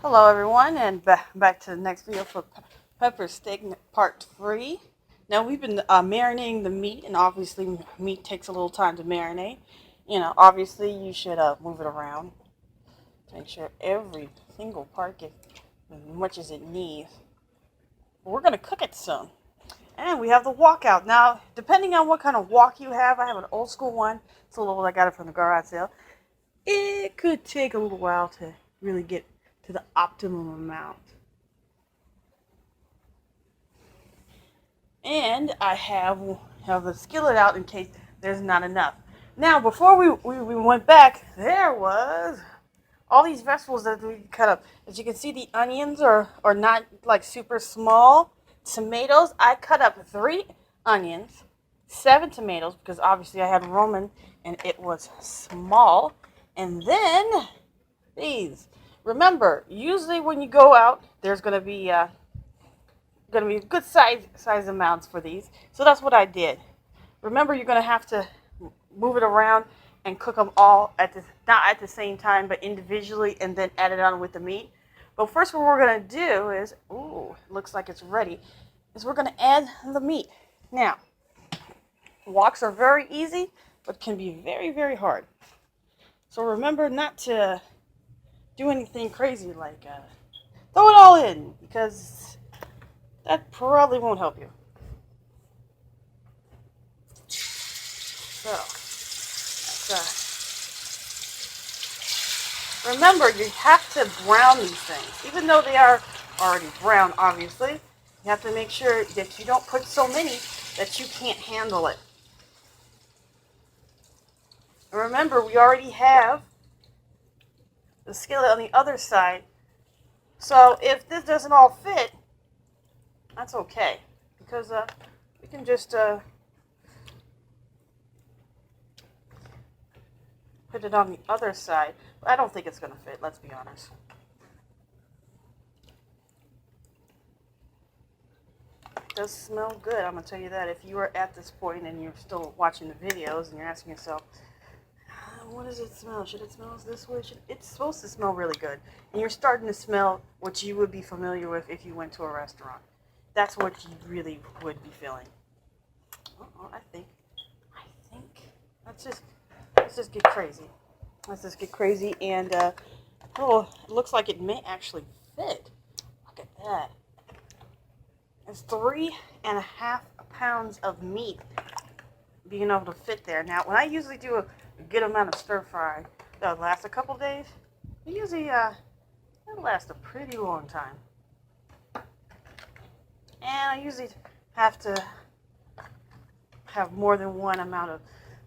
Hello everyone, and back to the next video for pepper steak part 3. Now we've been marinating the meat, and obviously meat takes a little time to marinate. Obviously you should move it around to make sure every single part gets as much as it needs. We're going to cook it soon. And we have the wok out. Now, depending on what kind of wok you have, I have an old school one. It's a little, I got it from the garage sale. It could take a little while to really get to the optimum amount. And I have the skillet out in case there's not enough. Now, before we went back, there was all these vegetables that we cut up. As you can see, the onions are not like super small. Tomatoes, I cut up 3 onions, 7 tomatoes, because obviously I had Roman and it was small. And then these. Remember, usually when you go out, there's going to be good size amounts for these. So that's what I did. Remember, you're going to have to move it around and cook them all not at the same time, but individually, and then add it on with the meat. But first, what we're going to do is, looks like it's ready, is we're going to add the meat. Now, woks are very easy, but can be very, very hard. So remember not to do anything crazy like throw it all in, because that probably won't help you. So, remember, you have to brown these things. Even though they are already brown, obviously, you have to make sure that you don't put so many that you can't handle it. And remember, we already have the skillet on the other side. So if this doesn't all fit, that's okay, because we can just put it on the other side. But I don't think it's going to fit, let's be honest. It does smell good, I'm going to tell you that. If you are at this point and you're still watching the videos and you're asking yourself, what does it smell? Should it smell this way? It's supposed to smell really good. And you're starting to smell what you would be familiar with if you went to a restaurant. That's what you really would be feeling. I think let's just get crazy. Let's just get crazy, and it looks like it may actually fit. Look at that. It's 3.5 pounds of meat being able to fit there. Now, when I usually do a good amount of stir fry that lasts a couple days, it usually it'll last a pretty long time. And I usually have to have more than one amount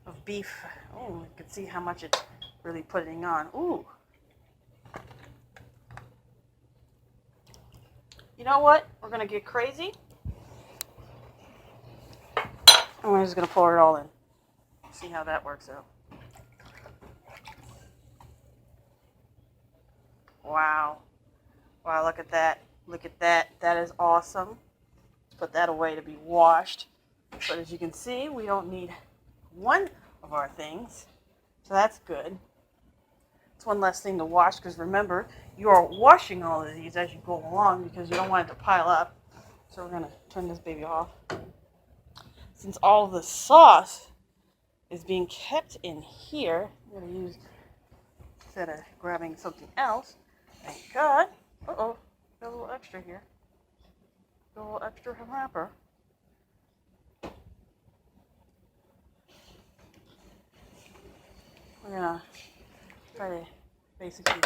of beef. Oh, you can see how much it's really putting on. Ooh. You know what? We're going to get crazy. And we're just going to pour it all in. See how that works out. Wow. Wow, look at that. Look at that. That is awesome. Let's put that away to be washed. But as you can see, we don't need one of our things. So that's good. It's one less thing to wash, because remember, you are washing all of these as you go along because you don't want it to pile up. So we're going to turn this baby off. Since all of the sauce is being kept in here, I'm going to use, instead of grabbing something else, thank God. Uh-oh, got a little extra here. Got a little extra wrapper. We're going to try to basically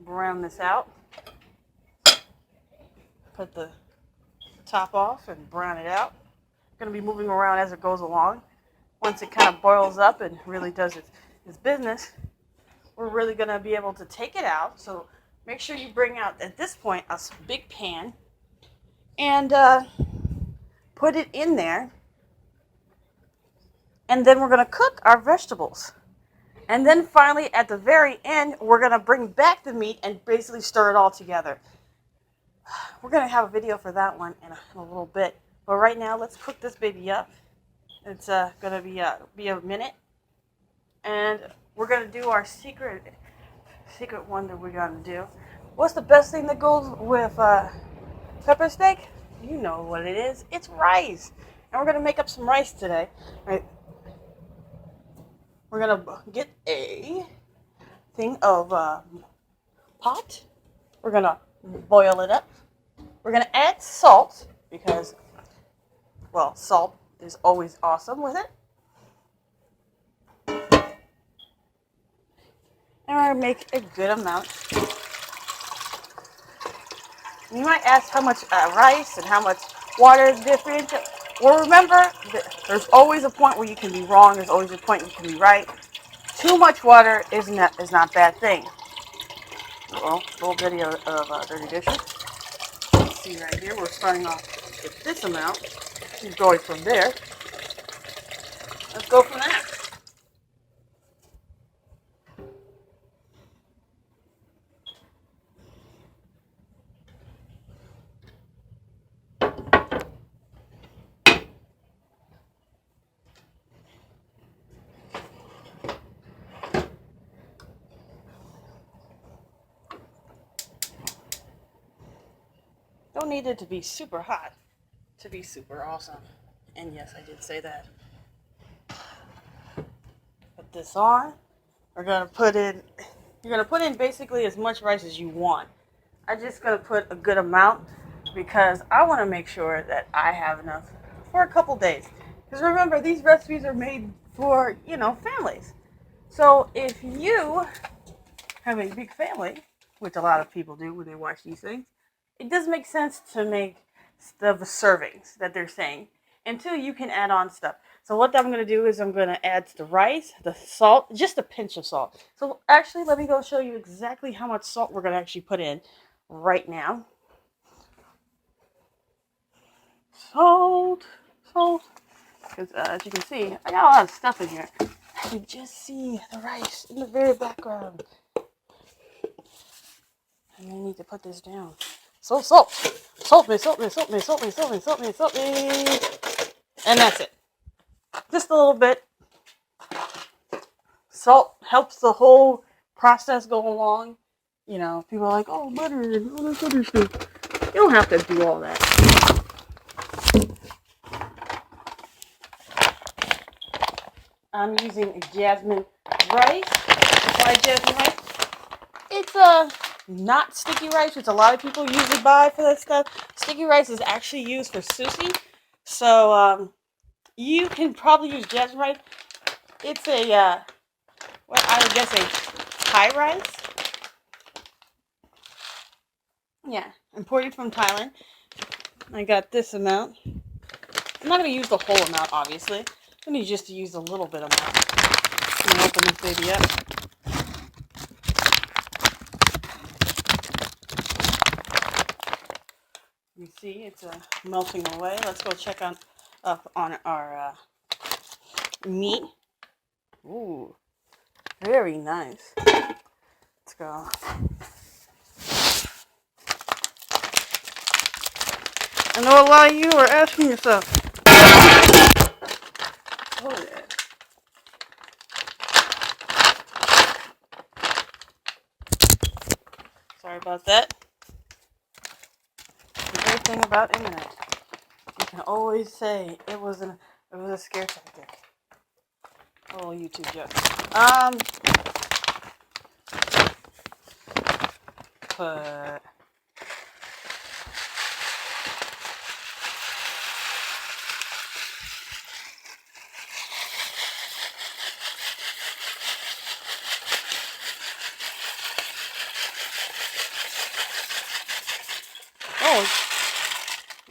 brown this out. Put the top off and brown it out. Going to be moving around as it goes along. Once it kind of boils up and really does its business, we're really going to be able to take it out. So make sure you bring out, at this point, a big pan and put it in there. And then we're going to cook our vegetables. And then finally, at the very end, we're going to bring back the meat and basically stir it all together. We're going to have a video for that one in a little bit. But right now, let's cook this baby up. It's going to be a minute. And we're going to do our secret one that we're going to do. What's the best thing that goes with pepper steak? You know what it is. It's rice. And we're going to make up some rice today. All right. We're going to get a thing of pot. We're going to boil it up. We're going to add salt because, well, salt is always awesome with it. And we're going to make a good amount. You might ask how much rice and how much water is different. Well, remember, there's always a point where you can be wrong. There's always a point you can be right. Too much water is not a bad thing. Well, little video of dirty dishes. Let's see right here. We're starting off with this amount. She's going from there. Let's go from there. Don't need it to be super hot to be super awesome. And yes, I did say that. Put this on. We're gonna put in. You're gonna put in basically as much rice as you want. I'm just gonna put a good amount because I want to make sure that I have enough for a couple days. Because remember, these recipes are made for families. So if you have a big family, which a lot of people do when they watch these things, it does make sense to make the servings that they're saying until you can add on stuff. So what I'm going to do is I'm going to add the rice, the salt, just a pinch of salt. So actually, let me go show you exactly how much salt we're going to actually put in right now. Salt. Because as you can see, I got a lot of stuff in here. You can just see the rice in the very background. And I need to put this down. So salt me. And that's it. Just a little bit. Salt helps the whole process go along. People are like, oh, butter and all this other stuff. You don't have to do all that. I'm using jasmine rice. Why jasmine rice? It's not sticky rice, which a lot of people usually buy for that stuff. Sticky rice is actually used for sushi. So you can probably use jasmine rice. It's I would guess a Thai rice. Yeah, imported from Thailand. I got this amount. I'm not going to use the whole amount, obviously. I'm going to just use a little bit amount. I'm going to open this baby up. You see, it's melting away. Let's go check on our meat. Ooh, very nice. Let's go. I know a lot of you are asking yourself, oh yeah. Sorry about that. The great thing about internet, you can always say it was a scare tactic. Oh, YouTube joke. Put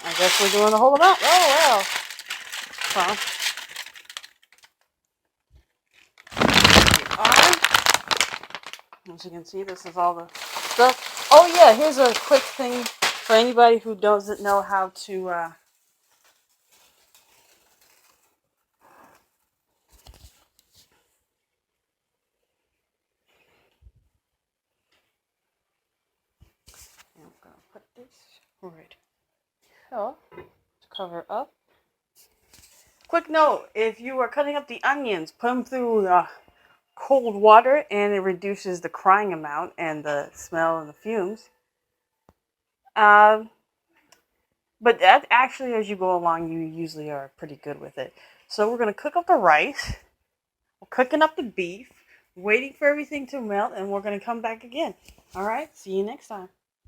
I guess we're doing the whole amount. Oh, well. As you can see, this is all the stuff. Oh, yeah, here's a quick thing for anybody who doesn't know how to... I'm going to put this right here to cover up. Quick note, if you are cutting up the onions, put them through cold water and it reduces the crying amount and the smell and the fumes. Um, but that actually, as you go along, you usually are pretty good with it. So we're gonna cook up the rice. We're cooking up the beef, waiting for everything to melt, and we're gonna come back again. All right. See you next time.